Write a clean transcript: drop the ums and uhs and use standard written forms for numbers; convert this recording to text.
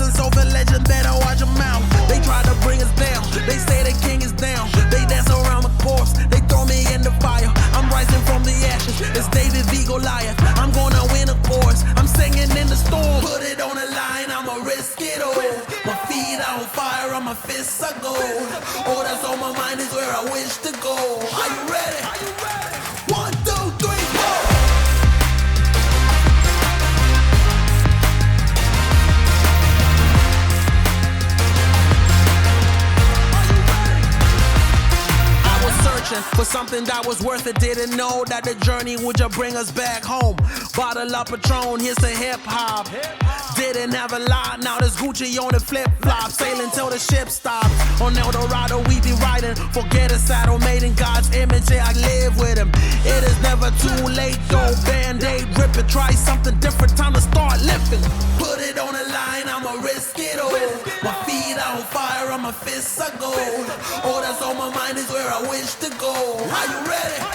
person, so the legend better watch your mouth. They try to bring us down, they say the king is down. They dance around the course, they throw me in the fire. I'm rising from the ashes, it's David v. Goliath. I'm gonna win a course, I'm singing in the storm. Put it on the line, I'ma risk it all. My feet on fire, on my fists are gold. All that's on my mind is where I wish to go. Are you ready? 1, 2, 3, 4. For something that was worth it, didn't know that the journey would just bring us back home. Bottle up Patron, here's the hip hop. Didn't have a lot, now there's Gucci on the flip flop. Sailing till the ship stops. On El Dorado we be riding. Forget a saddle made in God's image, yeah I live with him. It is never too late though. Band-aid, rip it, try something different, time to start lifting. Put it on the line, I'ma risk it all. My feet on fire, on my fists are gold. All that's on my mind is where I wish to go. Are you ready?